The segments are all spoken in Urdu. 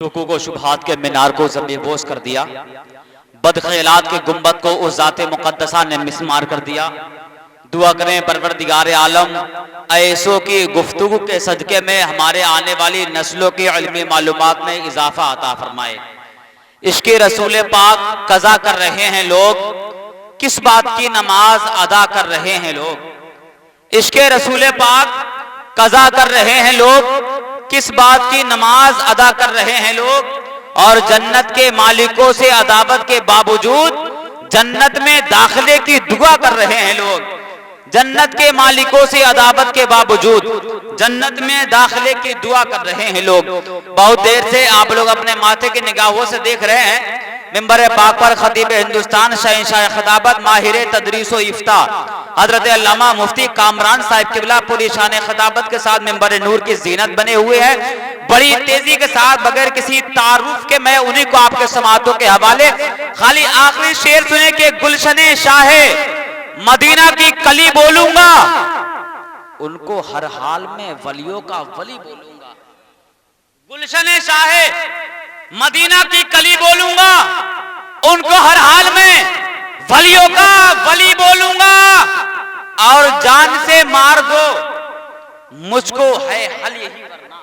شکوک و شبہات کے مینار کو زمین بوس کر دیا، بدخیالات کے گنبد کو اس ذات مقدسہ نے مسمار کر دیا۔ دعا کریں پروردگار عالم ایسوں کی گفتگو کے صدقے میں ہمارے آنے والی نسلوں کی علمی معلومات میں اضافہ عطا فرمائے۔ عشق رسول پاک قضا کر رہے ہیں لوگ، کس بات کی نماز ادا کر رہے ہیں لوگ؟ عشق رسول پاک قضا کر رہے ہیں لوگ، کس بات کی نماز ادا کر رہے ہیں لوگ؟ اور جنت کے مالکوں سے عداوت کے باوجود جنت میں داخلے کی دعا کر رہے ہیں لوگ۔ جنت کے مالکوں سے عداوت کے باوجود جنت میں داخلے کی دعا کر رہے ہیں لوگ۔ بہت دیر سے آپ لوگ اپنے ماتھے کی نگاہوں سے دیکھ رہے ہیں، ممبر پاک پر خطیب ہندوستان شہنشاہ خطابت ماہر تدریس و افتاء حضرت علامہ مفتی کامران صاحب قبلہ پوری شان خطابت کے ساتھ ممبر نور کی زینت بنے ہوئے ہیں۔ بڑی تیزی کے ساتھ بغیر کسی تعارف کے میں انہی کو آپ کے سماعتوں کے حوالے خالی آخری شعر سنے کہ گلشن شاہ مدینہ کی کلی بولوں گا، ان کو ہر حال میں ولیوں کا ولی بولوں گا۔ گلشن شاہ مدینہ کی کلی بولوں گا، ان کو ہر حال میں ولیوں کا ولی بولوں گا۔ اور جان سے مار دو مجھ کو ہے حل یہی ورنہ،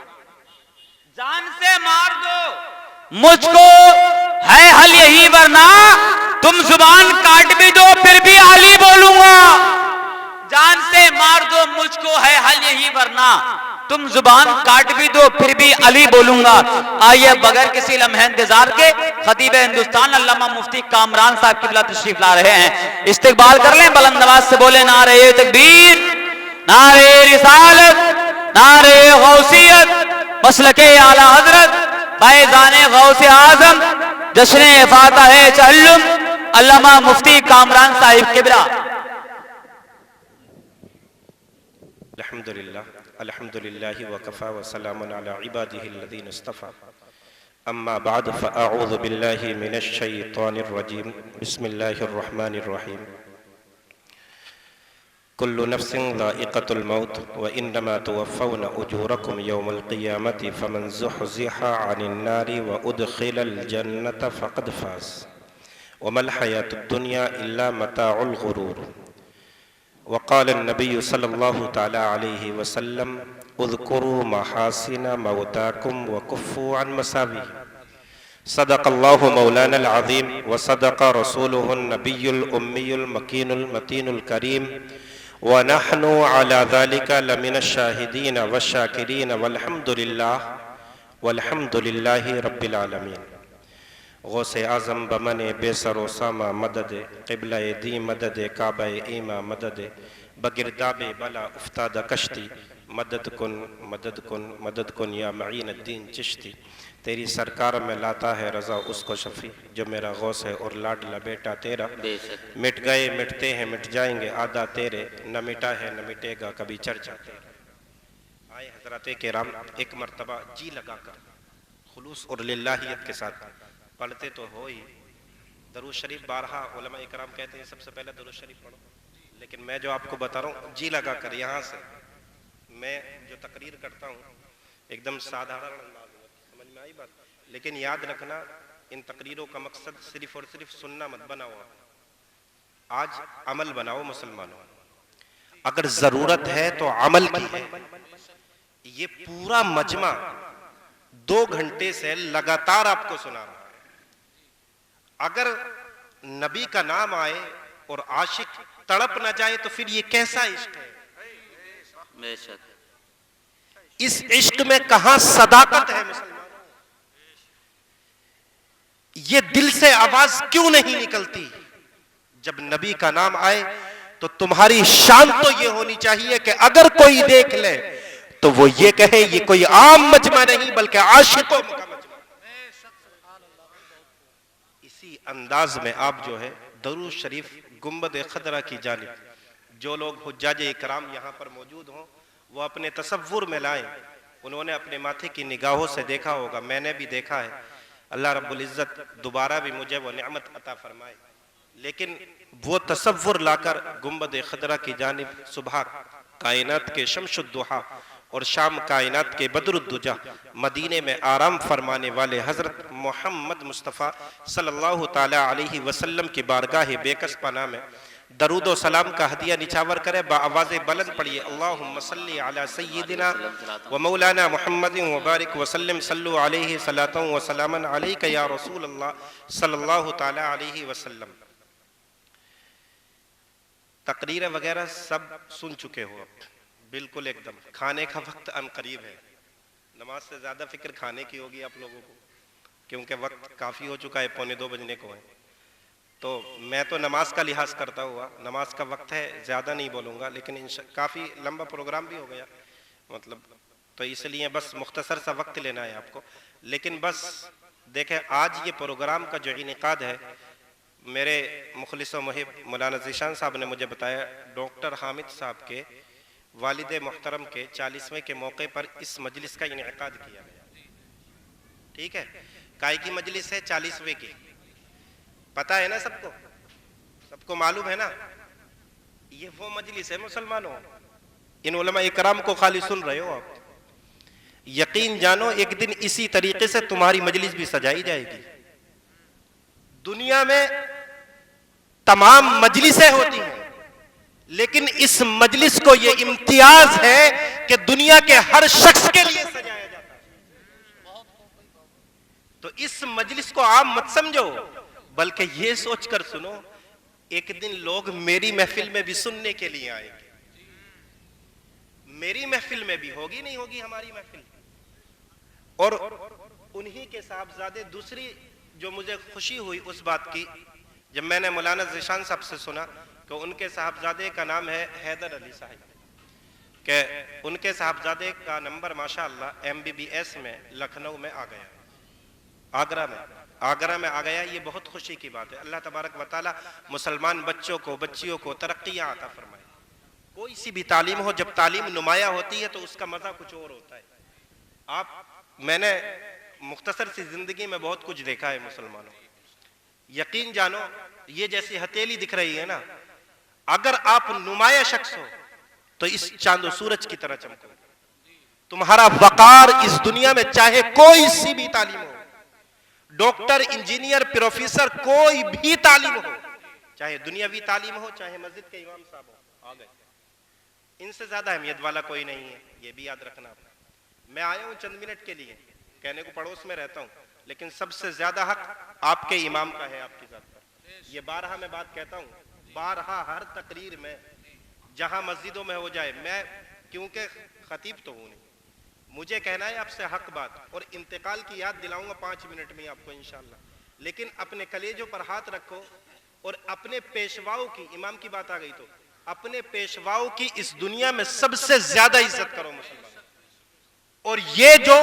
جان سے مار دو مجھ کو ہے حل یہی ورنہ، تم زبان کاٹ بھی دو پھر بھی علی بولوں گا۔ جان سے مار دو مجھ کو ہے حل یہی ورنہ، تم زبان کاٹ بھی دو پھر بھی علی بولوں گا۔ آئیے بغیر کسی لمحے انتظار کے خطیب ہندوستان علامہ مفتی کامران صاحب قبلہ تشریف لا رہے ہیں، استقبال کر لیں، بلند آواز سے بولے نعرہ تکبیر، نعرہ رسالت، نعرہ غوثیت، مسلک اعلی حضرت فیضان غوث اعظم، جشن فاتح تعلم علامہ مفتی کامران صاحب قبلہ۔ الحمدللہ وکفا وسلام علی عبادہ الذین اصطفى، اما بعد فاعوذ باللہ من الشیطان الرجیم، بسم اللہ الرحمن الرحیم۔ کل نفس ذائقۃ الموت وانما توفون اجورکم یوم القیامۃ فمن زحزح عن النار وادخل الجنۃ فقد فاز وما الحیاۃ الدنیا الا متاع الغرور۔ وقال النبی صلی اللہ تعالی علیہ وسلم اذکروا محاسن موتاکم وکفوا عن مساویہ۔ صدق اللہ مولانا العظیم وصدق رسولہ النبی الامی المکین المتین الکریم، ونحن على ذلك لمن الشاہدین والشاکرین والحمد للہ رب العالمین۔ غوث اعظم بمن بے سر و سامہ مدد، قبلہ دی مدد، کعبہ ایمہ مدد، بگرداب بلا افتاد کشتی، مدد کن مدد کن مدد کن یا معین الدین چشتی۔ تیری سرکار میں لاتا ہے رضا اس کو شفیع، جو میرا غوث ہے اور لاڈلا بیٹا تیرا۔ مٹ گئے مٹتے ہیں مٹ جائیں گے آدھا تیرے، نہ مٹا ہے نہ مٹے گا کبھی چرچا تیرا۔ آئے حضرات کرام ایک مرتبہ جی لگا کر خلوص اور للہیت کے ساتھ پڑھتے تو ہو ہی، درود شریف بارہا علماء اکرام کہتے ہیں سب سے پہلے درود شریف پڑھو، لیکن میں جو آپ کو بتا رہا ہوں جی لگا کر یہاں سے میں جو تقریر کرتا ہوں ایک دم سادھارن انداز میں، سمجھ میں آئی بات؟ لیکن یاد رکھنا ان تقریروں کا مقصد صرف اور صرف سننا مت بناؤ، آج عمل بناؤ مسلمانوں۔ اگر ضرورت ہے تو عمل کی ہے۔ یہ پورا مجمع 2 گھنٹے سے لگاتار آپ کو سنا رہا ہے۔ اگر نبی کا نام آئے اور عاشق تڑپ نہ جائے تو پھر یہ کیسا عشق ہے؟ بے شک اس عشق میں کہاں صداقت ہے مسلمان؟ یہ دل سے آواز کیوں نہیں نکلتی؟ جب نبی کا نام آئے تو تمہاری شان تو یہ ہونی چاہیے کہ اگر کوئی دیکھ لے تو وہ یہ کہے یہ کوئی عام مجمع نہیں بلکہ عاشقوں کا مجمع۔ اسی انداز میں آپ جو ہے درود شریف گنبد خضرا کی جانب جو لوگ حجاج اکرام یہاں پر موجود ہوں وہ اپنے تصور میں لائیں۔ انہوں نے اپنے ماتھے کی نگاہوں سے دیکھا ہوگا، میں نے بھی دیکھا ہے، اللہ رب العزت دوبارہ بھی مجھے وہ نعمت عطا فرمائے۔ لیکن وہ تصور لا کر گنبد خضرا کی جانب صبح کائنات کے شمس الضحیٰ اور شام کائنات کے بدر الدجا مدینے میں آرام فرمانے والے حضرت محمد مصطفیٰ صلی اللہ تعالی علیہ وسلم کی بارگاہ بے کس پناہ میں درود و سلام کا ہدیہ نچھاور کرے، بآواز بلند پڑھیے اللہم صلی علی سیدنا و مولانا محمد وبارک وسلم صلو علیہ صلاۃ و سلاما علیک یا رسول اللہ صلی اللہ تعالی علیہ وسلم۔ تقریر وغیرہ سب سن چکے ہو اب، بالکل ایک دم کھانے کا وقت ان قریب ہے، نماز سے زیادہ فکر کھانے کی ہوگی آپ لوگوں کو، کیونکہ وقت کافی ہو چکا ہے، 1:45 بجنے کو ہے۔ تو میں تو نماز کا لحاظ کرتا ہوا، نماز کا وقت ہے، زیادہ نہیں بولوں گا، لیکن کافی لمبا پروگرام بھی ہو گیا مطلب، تو اس لیے بس مختصر سا وقت لینا ہے آپ کو۔ لیکن بس دیکھیں آج یہ پروگرام کا جو انعقاد ہے، میرے مخلص و محب مولانا ذیشان صاحب نے مجھے بتایا ڈاکٹر حامد صاحب کے والد محترم کے 40ویں کے موقع پر اس مجلس کا انعقاد کیا گیا، ٹھیک ہے؟ کائے کی مجلس ہے؟ 40ویں کی، پتہ ہے نا سب کو معلوم ہے نا، یہ وہ مجلس ہے مسلمانوں، ان علماء اکرام کو خالی سن رہے ہو آپ، یقین جانو ایک دن اسی طریقے سے تمہاری مجلس بھی سجائی جائے گی۔ دنیا میں تمام مجلسیں ہوتی ہیں، لیکن اس مجلس کو یہ امتیاز ہے کہ دنیا کے ہر شخص کے لیے سجایا جاتا ہے۔ تو اس مجلس کو عام مت سمجھو، بلکہ یہ سوچ کر سنو ایک دن لوگ میری محفل میں بھی سننے کے لیے آئیں گے، میری محفل میں بھی ہوگی نہیں ہوگی ہماری محفل، اور انہی کے صاحبزادے، دوسری جو مجھے خوشی ہوئی اس بات کی جب میں نے مولانا ذیشان صاحب سے سنا کہ ان کے صاحبزادے کا نام ہے حیدر علی صاحب، کہ ان کے صاحبزادے کا نمبر ماشاءاللہ MBBS میں لکھنؤ میں آ گیا، آگرہ میں آ گیا، یہ بہت خوشی کی بات ہے۔ اللہ تبارک و تعالی مسلمان بچوں کو بچیوں کو ترقیاں عطا فرمائے۔ کوئی سی بھی تعلیم ہو، جب تعلیم نمایاں ہوتی ہے تو اس کا مزہ کچھ اور ہوتا ہے۔ میں نے مختصر سی زندگی میں بہت کچھ دیکھا ہے مسلمانوں، یقین جانو یہ جیسی ہتھیلی دکھ رہی ہے نا، اگر آپ نمایاں شخص ہو تو اس چاند و سورج کی طرح چمکو، تمہارا وقار اس دنیا میں چاہے کوئی سی بھی تعلیم ہو، ڈاکٹر، انجینئر، پروفیسر، کوئی بھی تعلیم ہو، چاہے دنیاوی تعلیم ہو، چاہے مسجد کے امام صاحب ہو، آ گئے، ان سے زیادہ اہمیت والا کوئی نہیں ہے، یہ بھی یاد رکھنا۔ میں آیا ہوں چند منٹ کے لیے، کہنے کو پڑوس میں رہتا ہوں، لیکن سب سے زیادہ حق آپ کے امام کا ہے، آپ کی ذات پر۔ یہ بارہا میں بات کہتا ہوں، بارہا ہر تقریر میں جہاں مسجدوں میں ہو جائے، میں کیونکہ خطیب تو ہوں نہیں، مجھے کہنا ہے آپ سے حق بات، اور انتقال کی یاد دلاؤں گا 5 منٹ میں آپ کو انشاءاللہ، لیکن اپنے کلیجوں پر ہاتھ رکھو اور اپنے پیشواؤں کی، امام کی بات آ گئی تو اپنے پیشواؤں کی اس دنیا میں سب سے زیادہ عزت کرو مسلمان۔ اور یہ جو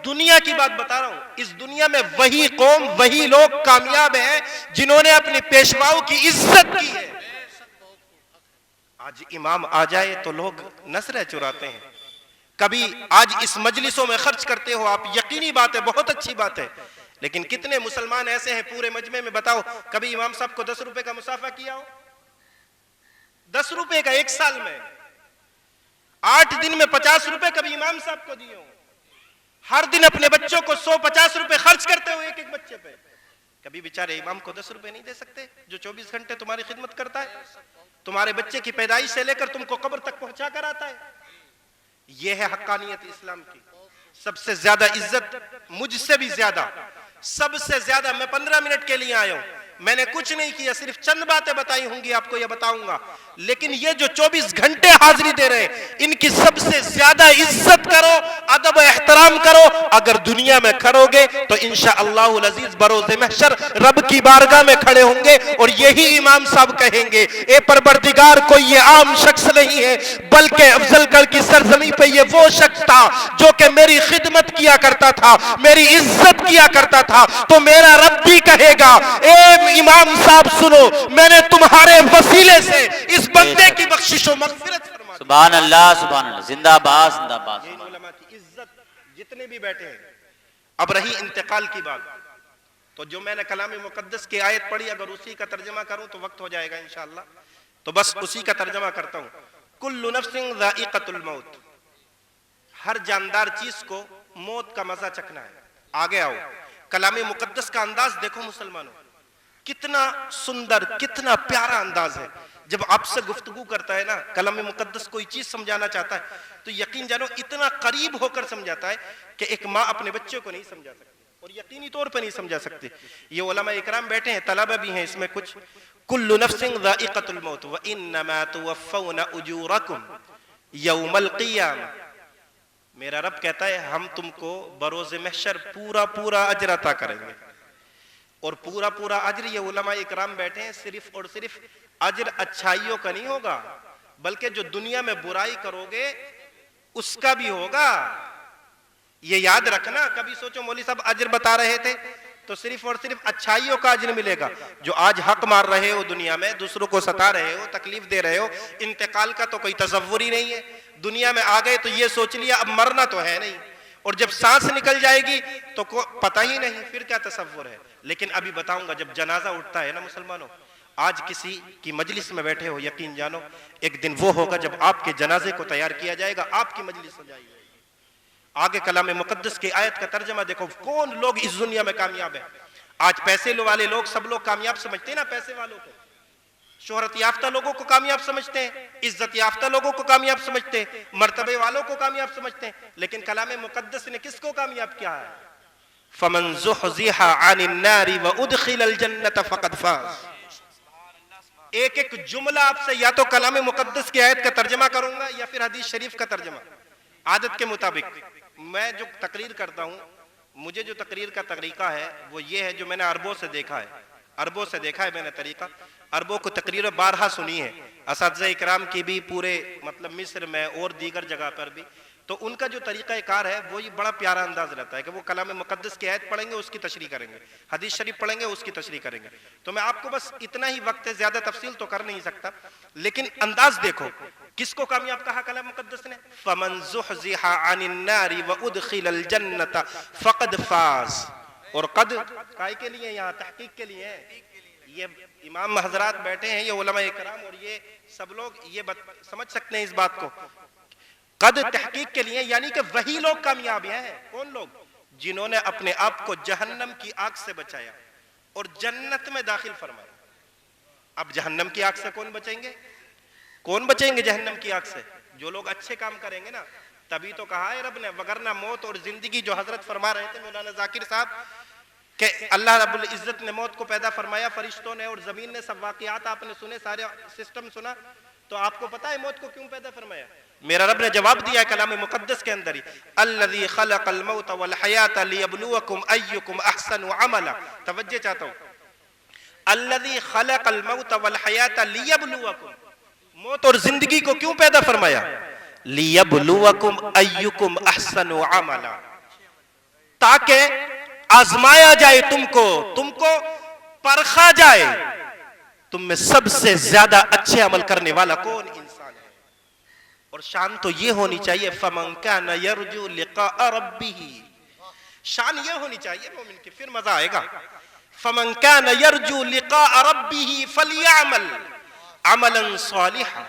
دنیا کی بات بتا رہا ہوں، اس دنیا میں وہی قوم، وہی لوگ کامیاب ہیں جنہوں نے اپنے پیشواؤں کی عزت کی ہے۔ آج امام آ جائے تو لوگ نثریں چراتے ہیں، کبھی آج اس مجلسوں میں خرچ کرتے ہو آپ، یقینی بات ہے، بہت اچھی بات ہے، لیکن کتنے مسلمان ایسے ہیں پورے مجمع میں، بتاؤ کبھی امام صاحب کو 10 روپے کا مسافہ کیا ہو؟ 10 روپے کا ایک سال میں، 8 دن میں 50 روپے کبھی امام صاحب کو دیے ہو، ہر دن اپنے بچوں کو 150 روپے خرچ کرتے ہو ایک ایک بچے پہ، کبھی بیچارے امام کو 10 روپے نہیں دے سکتے جو 24 گھنٹے تمہاری خدمت کرتا ہے، تمہارے بچے کی پیدائش سے لے کر تم کو قبر تک پہنچا کر آتا ہے۔ یہ ہے حقانیت اسلام کی۔ سب سے زیادہ عزت، مجھ سے بھی زیادہ، سب سے زیادہ، میں 15 منٹ کے لیے آیا ہوں، میں نے کچھ نہیں کیا، صرف چند باتیں بتائی ہوں گی آپ کو، یہ بتاؤں گا، لیکن یہ جو 24 گھنٹے حاضری دے رہے ہیں ان کی سب سے زیادہ عزت کرو، ادب و احترام کرو۔ اگر دنیا میں کرو گے تو انشاءاللہ العزیز بروز محشر رب کی بارگاہ میں کھڑے ہوں گے اور یہی امام صاحب کہیں گے، اے پروردگار، کوئی یہ عام شخص نہیں ہے بلکہ افضل گڑھ کی سرزمین پہ یہ وہ شخص تھا جو کہ میری خدمت کیا کرتا تھا، میری عزت کیا کرتا تھا، تو میرا رب بھی کہے گا، اے امام صاحب سنو، میں نے تمہارے وسیلے سے اس بندے کی بخشش و مغفرت فرما دی۔ سبحان اللہ، سبحان اللہ، زندہ باد، زندہ باد۔ یہ علماء کی عزت جتنے بھی بیٹھے ہیں۔ اب رہی انتقال کی بات، تو جو میں نے کلام مقدس کی آیت پڑھی، اگر اسی کا ترجمہ کروں تو وقت ہو جائے گا انشاءاللہ، تو بس اسی کا ترجمہ کرتا ہوں۔ کل نفس ذائقۃ الموت، ہر جاندار چیز کو موت کا مزہ چکھنا ہے. آگے آؤ, کلام مقدس کا انداز دیکھو مسلمانوں, کتنا سندر, کتنا پیارا انداز ہے. جب آپ سے گفتگو کرتا ہے نا کلام مقدس, کوئی چیز سمجھانا چاہتا ہے تو یقین جانو اتنا قریب ہو کر سمجھاتا ہے کہ ایک ماں اپنے بچے کو نہیں سمجھا سکتی, اور یقینی طور پر نہیں سمجھا سکتی. یہ علماء اکرام بیٹھے ہیں, طلبہ بھی ہیں اس میں کچھ. کل نفس ذائقۃ الموت وانما توفون اجورکم یوم القیامہ. میرا رب کہتا ہے ہم تم کو بروز محشر پورا اجر عطا کریں گے. اور پورا اجر, یہ علماء اکرام بیٹھے ہیں, صرف اور صرف اجر اچھائیوں کا نہیں ہوگا, بلکہ جو دنیا میں برائی کرو گے اس کا بھی ہوگا. یہ یاد رکھنا. کبھی سوچو مولوی صاحب اجر بتا رہے تھے تو صرف اور صرف اچھائیوں کا اجر ملے گا. جو آج حق مار رہے ہو دنیا میں, دوسروں کو ستا رہے ہو, تکلیف دے رہے ہو, انتقال کا تو کوئی تصور ہی نہیں ہے. دنیا میں آ گئے تو یہ سوچ لیا اب مرنا تو ہے نہیں, اور جب سانس نکل جائے گی تو پتہ ہی نہیں پھر کیا تصور ہے. لیکن ابھی بتاؤں گا, جب جنازہ اٹھتا ہے نا مسلمانوں, آج کسی کی مجلس میں بیٹھے ہو, یقین جانو ایک دن وہ ہوگا جب آپ کے جنازے کو تیار کیا جائے گا, آپ کی مجلس ہو جائے گی. آگے کلام مقدس کی آیت کا ترجمہ دیکھو. کون لوگ اس دنیا میں کامیاب ہیں؟ آج پیسے والے لوگ سب لوگ کامیاب سمجھتے ہیں نا, پیسے والوں کو, شہرت یافتہ لوگوں کو کامیاب سمجھتے ہیں, عزت یافتہ لوگوں کو کامیاب سمجھتے ہیں, مرتبے والوں کو کامیاب سمجھتے ہیں. لیکن کلام مقدس نے کس کو کامیاب کیا ہے؟ فَمَنْ زُحْزِحَ عَنِ النَّارِ وَأُدْخِلَ الْجَنَّةَ فَقَدْ فَازَ. ایک جملہ آپ سے یا تو کلام مقدس کی آیت کا ترجمہ کروں گا یا پھر حدیث شریف کا ترجمہ. عادت کے مطابق میں جو تقریر کرتا ہوں, مجھے جو تقریر کا طریقہ ہے وہ یہ ہے جو میں نے عربوں سے دیکھا ہے میں نے طریقہ. عربوں کو تقریر بارہا سنی ہے, اساتذہ اکرام کی بھی, پورے مطلب مصر میں اور دیگر جگہ پر بھی. تو ان کا جو طریقہ کار ہے وہی بڑا پیارا انداز رہتا ہے کہ وہ کلام مقدس کی آیت پڑھیں گے, اس کی تشریح کریں گے, حدیث شریف پڑھیں گے, اس کی تشریح کریں گے. تو میں آپ کو بس اتنا ہی وقت ہے, زیادہ تفصیل تو کر نہیں سکتا, لیکن انداز دیکھو کس کو کامیاب کہا کلام مقدس نے؟ فَمَنْ زُحْزِحَ عَنِ النَّارِ وَأُدْخِلَ الْجَنَّةَ فَقَدْ فَازَ. اور قد کائے کے لیے, یہاں تحقیق کے لیے ہے. یہ امام حضرات بیٹھے ہیں, یہ علماء کرام, اور یہ سب لوگ یہ سمجھ سکتے ہیں اس بات کو. قد تحقیق کے لیے, یعنی کہ وہی لوگ کامیاب ہیں. کون لوگ؟ جنہوں نے اپنے آپ کو جہنم کی آگ سے بچایا اور جنت میں داخل فرمایا. اب جہنم کی آگ سے کون بچیں گے؟ کون بچیں گے جہنم کی آگ سے؟ جو لوگ اچھے کام کریں گے نا. تبھی تو کہا ہے رب نے, وگرنہ موت اور زندگی, جو حضرت فرما رہے تھے مولانا ذاکر صاحب, کہ اللہ رب العزت نے موت کو پیدا فرمایا, فرشتوں نے اور زمین نے, سب واقعات آپ نے سنے, سارے سسٹم سنا, تو آپ کو پتا ہے موت کو کیوں پیدا فرمایا؟ میرا رب نے جواب دیا ہے کلام مقدس کے اندر ہی, الذی خلق الموت والحیات لیبلوکم ایکم احسن عملا. توجہ چاہتا ہوں, الذی خلق الموت والحیات لیبلوکم, موت اور زندگی کو کیوں پیدا فرمایا؟ لیبلوکم ایکم احسن عملا, تاکہ آزمایا جائے تم کو پرکھا جائے تم میں سب سے زیادہ اچھے عمل کرنے والا کون انسان ہے. اور شان تو یہ ہونی چاہیے, فَمَنْ كَانَ يَرْجُو لِقَاءَ رَبِّهِ, شان یہ ہونی چاہیے مومن کی, پھر مزہ آئے گا. فَمَنْ كَانَ يَرْجُو لِقَاءَ رَبِّهِ فَلْيَعْمَلْ عَمَلًا صَالِحًا.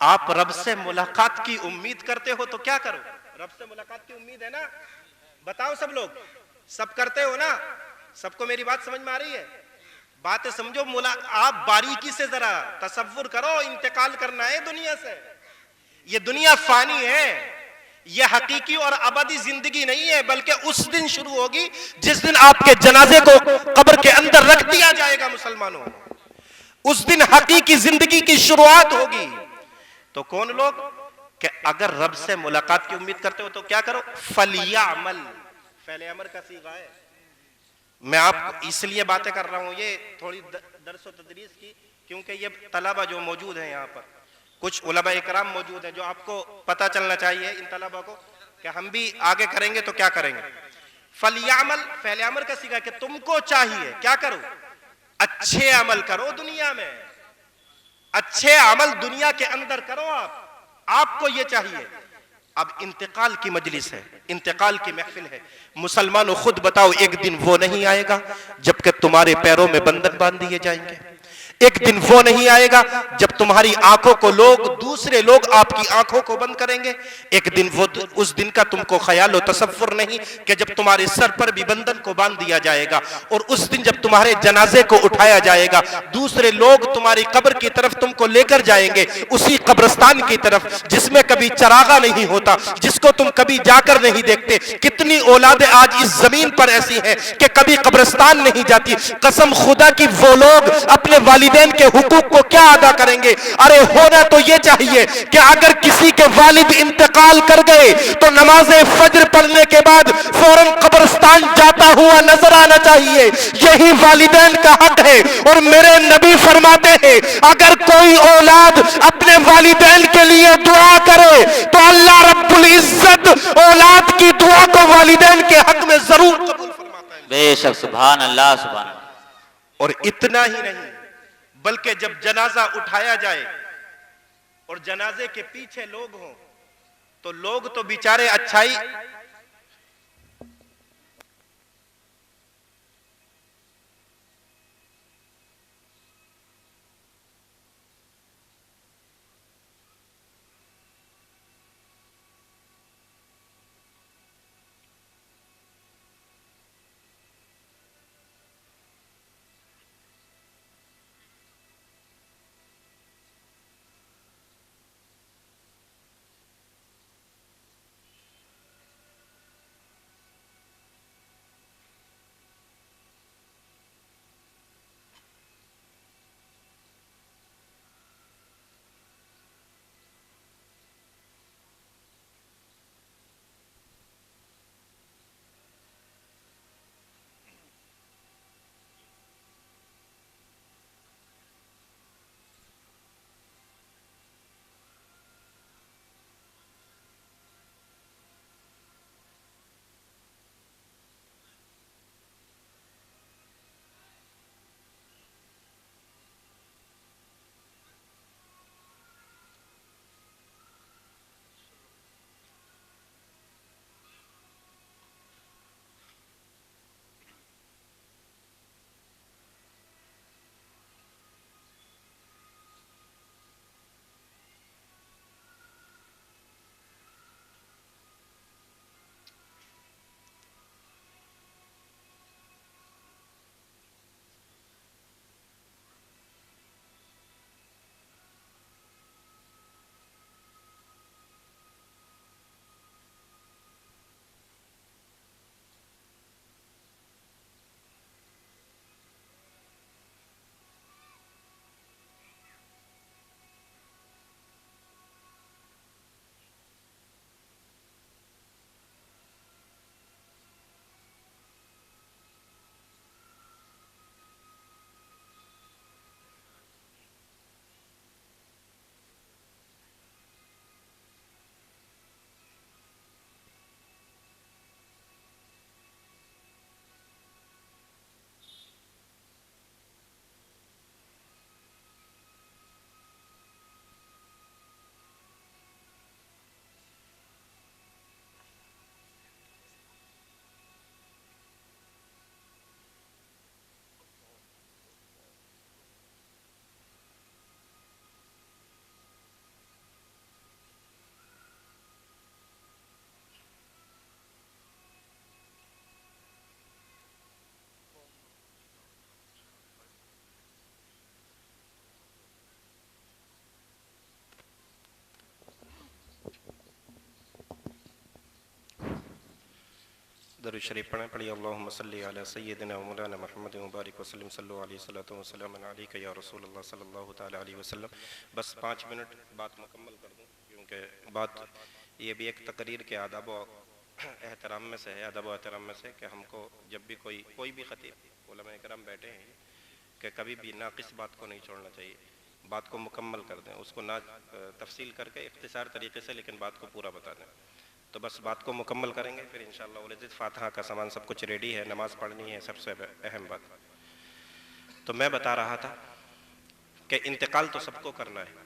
آپ رب سے ملاقات کی امید کرتے ہو تو کیا کرو؟ رب سے ملاقات کی امید ہے نا, بتاؤ سب لوگ, سب کرتے ہو نا؟ سب کو میری بات سمجھ میں آ رہی ہے؟ باتیں سمجھو. آپ باریکی سے ذرا تصور کرو, انتقال کرنا ہے دنیا سے. یہ دنیا فانی ہے, یہ حقیقی اور ابدی زندگی نہیں ہے, بلکہ اس دن شروع ہوگی جس دن آپ کے جنازے کو قبر کے اندر رکھ دیا جائے گا. مسلمانوں, اس دن حقیقی زندگی کی شروعات ہوگی. تو کون لوگ کہ اگر رب سے ملاقات کی امید کرتے ہو تو کیا کرو؟ فَلْيَعْمَلْ, فعل امر کا صیغہ ہے. میں آپ اس لیے باتیں کر رہا ہوں یہ تھوڑی درس و تدریس کی, کیونکہ یہ طلبہ جو موجود ہیں یہاں پر, کچھ علماء اکرام موجود ہیں جو آپ کو پتہ چلنا چاہیے ان طلبہ کو کہ ہم بھی آگے کریں گے تو کیا کریں گے. فَلْيَعْمَلْ فعل امر کا صیغہ کہ تم کو چاہیے کیا کرو؟ اچھے عمل کرو دنیا میں, اچھے عمل دنیا کے اندر کرو. آپ کو یہ چاہیے. اب انتقال کی مجلس ہے, انتقال کی محفل ہے. مسلمانوں خود بتاؤ, ایک دن وہ نہیں آئے گا جبکہ تمہارے پیروں میں بندھن باندھ دیے جائیں گے, ایک دن وہ نہیں آئے گا جب تمہاری آنکھوں کو دوسرے لوگ آپ کی آنکھوں کو بند کریں گے. ایک دن اس دن کا تم کو خیال و تصور نہیں کہ جب تمہارے سر پر بھی بندن کو باندھ دیا جائے گا، اور اس دن جب تمہارے جنازے کو اٹھایا جائے گا، دوسرے لوگ تمہاری قبر کی طرف تم کو لے کر جائیں گے، اسی قبرستان کی طرف جس میں کبھی چراغا نہیں ہوتا، جس کو تم کبھی جا کر نہیں دیکھتے. کتنی اولادیں آج اس زمین پر ایسی ہیں کہ کبھی قبرستان نہیں جاتی. قسم خدا کی وہ لوگ اپنے والدین کے حقوق کو کیا ادا کریں گے؟ ارے ہونا تو یہ چاہیے کہ اگر کسی کے والد انتقال کر گئے تو نماز فجر پڑھنے کے بعد فوراً قبرستان جاتا ہوا نظر آنا چاہیے. یہی والدین کا حق ہے. اور میرے نبی فرماتے ہیں اگر کوئی اولاد اپنے والدین کے لیے دعا کرے تو اللہ رب العزت اولاد کی دعا کو والدین کے حق میں ضرور قبول فرماتا ہے. بے شک، سبحان اللہ سبحان اللہ. اور اتنا ہی نہیں بلکہ جب جنازہ اٹھایا جائے اور جنازے کے پیچھے لوگ ہوں تو لوگ تو بیچارے اچھائی درود شریف پڑھی. اللہم صلی علی سیدنا مولانا محمد مبارک وسلم صلو علیہ صلاۃ وسلام علیک یا رسول اللہ صلی اللہ تعالی علیہ وسلم. بس 5 منٹ بات مکمل کر دوں کیونکہ بات یہ بھی ایک تقریر کے آداب و احترام میں سے ہے، ادب و احترام میں سے کہ ہم کو جب بھی کوئی بھی خطیب علماء کرام بیٹھے ہیں کہ کبھی بھی ناقص بات کو نہیں چھوڑنا چاہیے، بات کو مکمل کر دیں، اس کو نہ تفصیل کر کے اختصار طریقے سے لیکن بات کو پورا بتا دیں. تو بس بات کو مکمل کریں گے پھر انشاءاللہ ولزت فاتحہ کا سامان سب کچھ ریڈی ہے، نماز پڑھنی ہے سب سے اہم بات. تو میں بتا رہا تھا کہ انتقال تو سب کو کرنا ہے،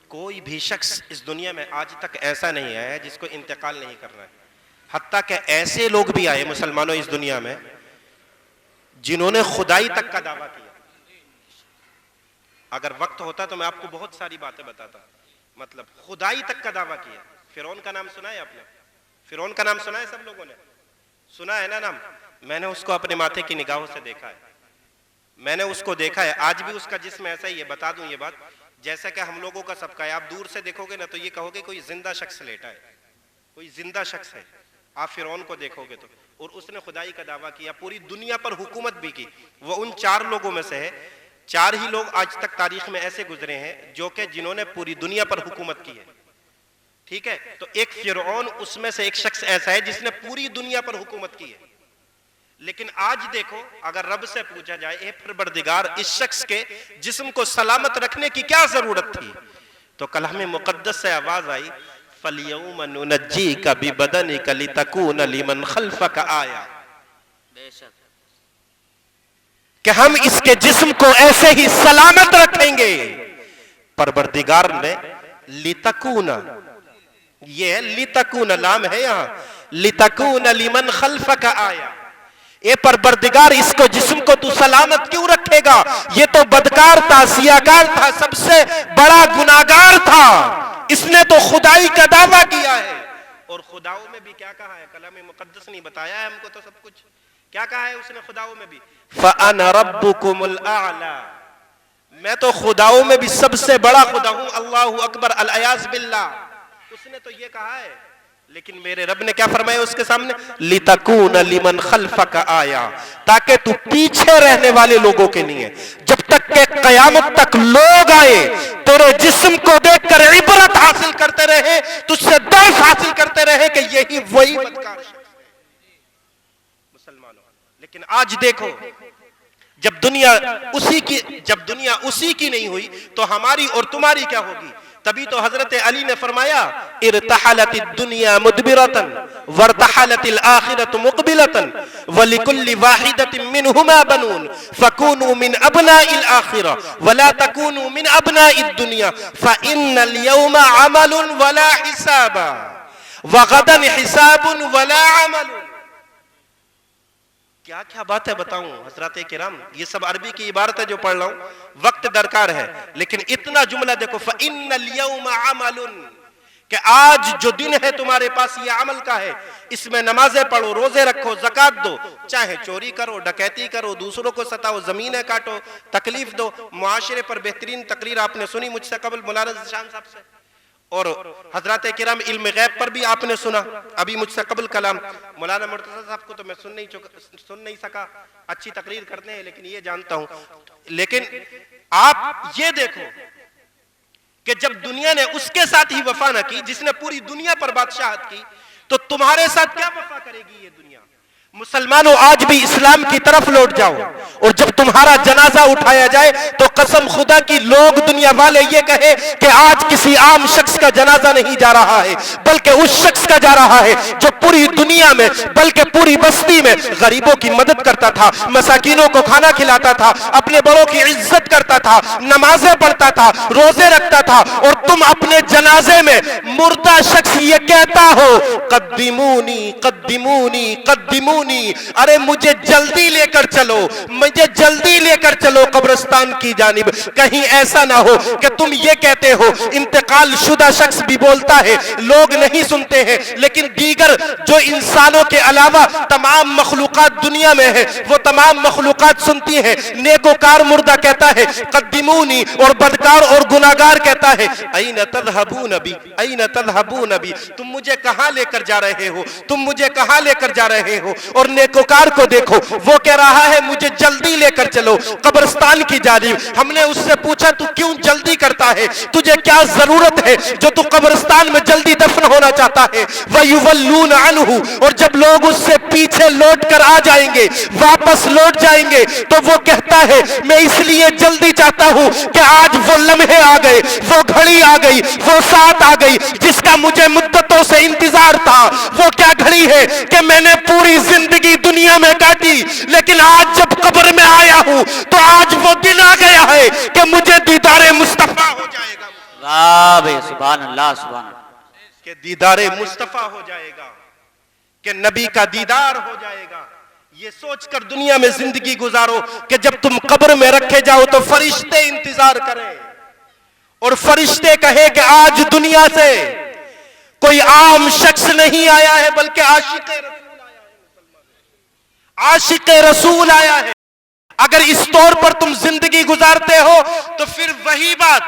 کوئی بھی شخص اس دنیا میں آج تک ایسا نہیں آیا جس کو انتقال نہیں کرنا ہے. حتیٰ کہ ایسے لوگ بھی آئے مسلمانوں اس دنیا میں جنہوں نے خدائی تک کا دعویٰ کیا. اگر وقت ہوتا تو میں آپ کو بہت ساری باتیں بتاتا. مطلب خدائی تک کا دعویٰ کیا. فرعون کا نام سنا ہے آپ نے؟ فرعون کا نام سنا ہے سب لوگوں نے؟ سنا ہے نا نام؟ میں نے اس کو اپنے ماتھے کی نگاہوں سے دیکھا ہے. میں نے اس کو دیکھا ہے. آج بھی اس کا جسم ایسا ہی ہے. بتا دوں یہ بات, جیسا کہ ہم لوگوں کا سب کا ہے. آپ دور سے دیکھو گے نا تو یہ کہو گے کوئی زندہ شخص لیٹا ہے, کوئی زندہ شخص ہے. آپ فرعون کو دیکھو گے تو, اور اس نے خدائی کا دعویٰ کیا, پوری دنیا پر حکومت بھی کی. وہ ان 4 لوگوں میں سے ہے. 4 ہی لوگ آج تک تاریخ میں ایسے گزرے ہیں جو کہ جنہوں نے پوری دنیا پر حکومت کی ہے. ٹھیک ہے, تو ایک فرعون اس میں سے ایک شخص ایسا ہے جس نے پوری دنیا پر حکومت کی ہے. لیکن آج دیکھو, اگر رب سے پوچھا جائے اے پروردگار اس شخص کے جسم کو سلامت رکھنے کی کیا ضرورت تھی, تو کلام مقدس سے آواز آئی فَالْيَوْمَ نُنَجِّيكَ بِبَدَنِكَ لِتَكُونَ لِمَنْ خَلْفَكَ آیَةً, کہ ہم اس کے جسم کو ایسے ہی سلامت رکھیں گے. پروردگار نے لِتَكُونَ, یہ ہے لِتَكُونَ, لام ہے یہاں, لِتَكُونَ لِمَنْ خَلْفَكَ آیَةً. اے پروردگار اس کو جسم کو تو سلامت کیوں رکھے گا؟ یہ تو بدکار تھا, سیاکار تھا, سب سے بڑا گناہگار تھا. اس نے تو خدائی کا دعویٰ کیا ہے. اور خداؤں میں بھی کیا کہا ہے؟ کلام مقدس نہیں بتایا ہے ہم کو تو سب کچھ. کیا کہا ہے اس نے خداؤں میں بھی؟ فَأَنَا رَبُّكُمُ الْأَعْلَى, میں تو خداؤں میں بھی سب سے بڑا خدا ہوں. اللہ اکبر, العیاذ باللہ. اس نے تو یہ کہا ہے, لیکن میرے رب نے کیا فرمایا اس کے سامنے؟ لِتَكُونَ لِمَنْ خَلْفَكَ آیَةً, تاکہ تو پیچھے رہنے والے لوگوں کے لیے, جب تک کہ قیامت تک لوگ آئے تیرے جسم کو دیکھ کر عبرت حاصل کرتے رہے, تجھ سے درس حاصل کرتے رہے کہ یہی وہی بدکار شخص ہے. مسلمانوں, لیکن آج دیکھو, جب دنیا اسی کی نہیں ہوئی تو ہماری اور تمہاری کیا ہوگی؟ تبھی تو حضرت علی نے فرمایا ارتحلت الدنیا مدبرتن وارتحلت الآخرت مقبلتن ولکل واحدت منہما بنون فکونوا من ابناء الآخرہ ولا تکونوا من ابناء الدنیا فإن اليوم عمل ولا حساب وغدا حساب ولا عمل. کیا کیا باتیں بتاؤں حضرات کرام, یہ سب عربی کی عبارت ہے جو پڑھ رہا ہوں, وقت درکار ہے, لیکن اتنا جملہ دیکھو فَإِنَّ الْيَوْمَ عَمَلٌ, کہ آج جو دن ہے تمہارے پاس یہ عمل کا ہے. اس میں نمازیں پڑھو, روزے رکھو, زکوٰۃ دو, چاہے چوری کرو, ڈکیتی کرو, دوسروں کو ستاؤ, زمینیں کاٹو, تکلیف دو. معاشرے پر بہترین تقریر آپ نے سنی مجھ سے قبل مولانا ذیشان صاحب سے, اور حضرات کرام علم غیب پر بھی آپ نے سنا ابھی مجھ سے قبل کلام. مولانا مرتضیٰ صاحب کو تو میں سن نہیں سکا, اچھی تقریر کرتے ہیں لیکن یہ جانتا ہوں. لیکن آپ یہ دیکھو کہ جب دنیا نے اس کے ساتھ ہی وفا نہ کی جس نے پوری دنیا پر بادشاہت کی, تو تمہارے ساتھ کیا وفا کرے گی یہ دنیا؟ مسلمانوں, آج بھی اسلام کی طرف لوٹ جاؤ, اور جب تمہارا جنازہ اٹھایا جائے تو قسم خدا کی لوگ دنیا والے یہ کہے کہ آج کسی عام شخص کا جنازہ نہیں جا رہا ہے, بلکہ اس شخص کا جا رہا ہے جو پوری دنیا میں بلکہ پوری بستی میں غریبوں کی مدد کرتا تھا, مساکینوں کو کھانا کھلاتا تھا, اپنے بڑوں کی عزت کرتا تھا, نمازیں پڑھتا تھا, روزے رکھتا تھا, اور تم اپنے جنازے میں مردہ شخص یہ کہتا ہو قدمونی قدمونی قدمونی, ارے مجھے جلدی لے کر چلو, مجھے جلدی لے کر چلو قبرستان کی جانب. کہیں ایسا نہ ہو کہ تم یہ کہتے ہو, انتقال شدہ شخص بھی بولتا ہے, لوگ نہیں سنتے ہیں, لیکن دیگر جو انسانوں کے علاوہ تمام مخلوقات دنیا میں ہیں وہ تمام مخلوقات سنتی ہیں. نیکوکار مردہ کہتا ہے قدمونی, اور بدکار اور گناہگار کہتا ہے این تذهبون بی, این تذهبون بی, تم مجھے کہاں لے کر جا رہے ہو, تم مجھے کہاں لے کر جا رہے ہو. اور نیکوکار کو دیکھو, وہ کہہ رہا ہے مجھے جلدی لے کر چلو قبرستان کی جانب. ہم نے اس سے پوچھا تو کیوں جلدی کرتا ہے, تجھے کیا ضرورت ہے جو تو قبرستان میں جلدی دفن ہونا چاہتا ہے؟ وَيُوَلُّونَ عَنْهُ, اور جب لوگ اس سے پیچھے لوٹ کر آ جائیں گے, واپس لوٹ جائیں گے, تو وہ کہتا ہے میں اس لیے جلدی چاہتا ہوں کہ آج وہ لمحے آ گئے, وہ گھڑی آ گئی, وہ ساتھ آ گئی جس کا مجھے مدتوں سے انتظار تھا. وہ کیا گھڑی ہے کہ میں نے پوری زندگی دنیا میں کاٹی, لیکن آج جب قبر میں آیا ہوں تو آج وہ دن آ گیا ہے کہ مجھے دیدار مصطفیٰ ہو جائے گا. سبحان اللہ, سبحان اللہ, کہ دیدار مصطفیٰ ہو جائے گا, کہ نبی کا دیدار ہو جائے گا. یہ سوچ کر دنیا میں زندگی گزارو کہ جب تم قبر میں رکھے جاؤ تو فرشتے انتظار کریں اور فرشتے کہیں کہ آج دنیا سے کوئی عام شخص نہیں آیا ہے بلکہ عاشق رسول آیا ہے، عاشق رسول آیا ہے۔ اگر اس طور پر تم زندگی گزارتے ہو تو پھر وہی بات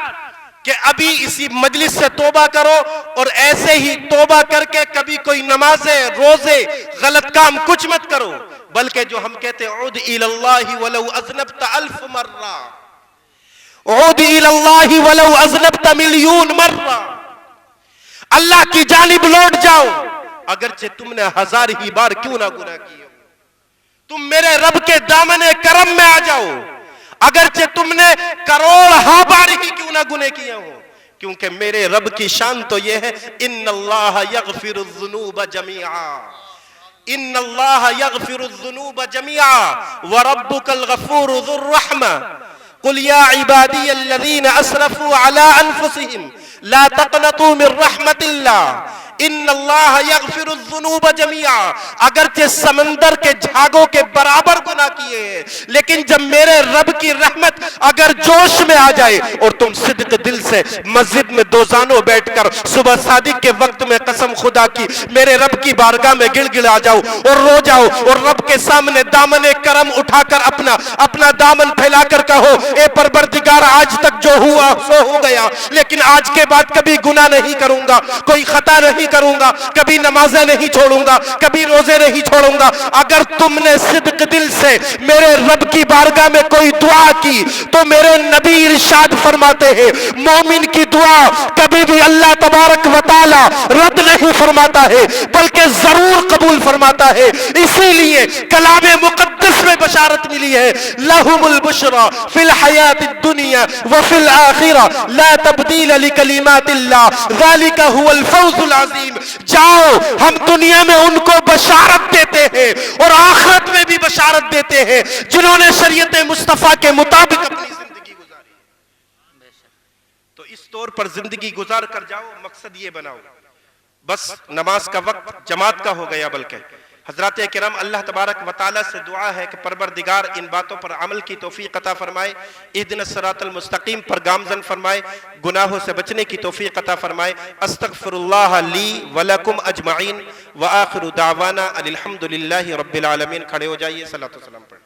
کہ ابھی اسی مجلس سے توبہ کرو اور ایسے ہی توبہ کر کے کبھی کوئی نمازیں روزے غلط کام کچھ مت کرو، بلکہ جو ہم کہتے ہیں عود الی اللہ ولو اذنبت الف مرہ، عود الی اللہ ولو اذنبت ملیون مرہ، اللہ کی جانب لوٹ جاؤ اگرچہ تم نے 1000 ہی بار کیوں نہ گناہ کیے ہو، تم میرے رب کے دامن کرم میں آ جاؤ اگرچہ تم نے کروڑ بار ہی کیوں نہ گناہ کیے ہو، کیونکہ میرے رب کی شان تو یہ ہے ان اللہ یغفر الذنوب جمیعا، ان اللہ یغفر الذنوب جمیعا وربک الغفور ذو الرحمہ قل یا عبادی الذین اسرفوا علی انفسهم لا تقنطوا من رحمت اللہ ان اللہ یغفر الذنوب جمیعا۔ اگرچہ سمندر کے جھاگوں کے برابر گناہ کیے ہیں لیکن جب میرے رب کی رحمت اگر جوش میں آ جائے اور تم صدق دل سے مسجد میں دوزانوں بیٹھ کر صبح صادق کے وقت میں قسم خدا کی میرے رب کی بارگاہ میں گڑ گڑا جاؤ اور رو جاؤ اور رب کے سامنے دامن کرم اٹھا کر اپنا دامن پھیلا کر کہو اے پروردگار آج تک جو ہوا سو ہو گیا، لیکن آج کے بعد کبھی گناہ نہیں کروں گا، کوئی خطا نہیں کروں گا، کبھی نمازیں نہیں چھوڑوں گا، کبھی روزے نہیں چھوڑوں گا۔ اگر تم نے صدق دل سے میرے رب کی بارگاہ میں کوئی دعا کی تو میرے نبی ارشاد فرماتے ہیں مومن کی دعا کبھی بھی اللہ تبارک و تعالی رد نہیں فرماتا ہے بلکہ ضرور قبول فرماتا ہے۔ اسی لیے کلام مقدس میں بشارت ملی ہے لہم البشرا فی الحیات الدنیا وفی الآخرہ لا تبدیل لکلمات اللہ ذالک هو الفوز العظیم۔ جاؤ ہم دنیا میں ان کو بشارت دیتے ہیں اور آخرت میں بھی بشارت دیتے ہیں جنہوں نے شریعت مصطفیٰ کے مطابق اپنی زندگی گزاری۔ تو اس طور پر زندگی گزار کر جاؤ، مقصد یہ بناؤ بس نماز کا وقت جماعت کا ہو گیا، بلکہ حضرات کرام اللہ تبارک و تعالی سے دعا ہے کہ پروردگار ان باتوں پر عمل کی توفیق عطا فرمائے، اہدنا الصراط المستقیم پر گامزن فرمائے، گناہوں سے بچنے کی توفیق عطا فرمائے۔ استغفر اللہ لی ولکم اجمعین وآخر دعوانا الحمدللہ رب العالمین۔ کھڑے ہو جائیے، صلاۃ و سلام پڑھیں۔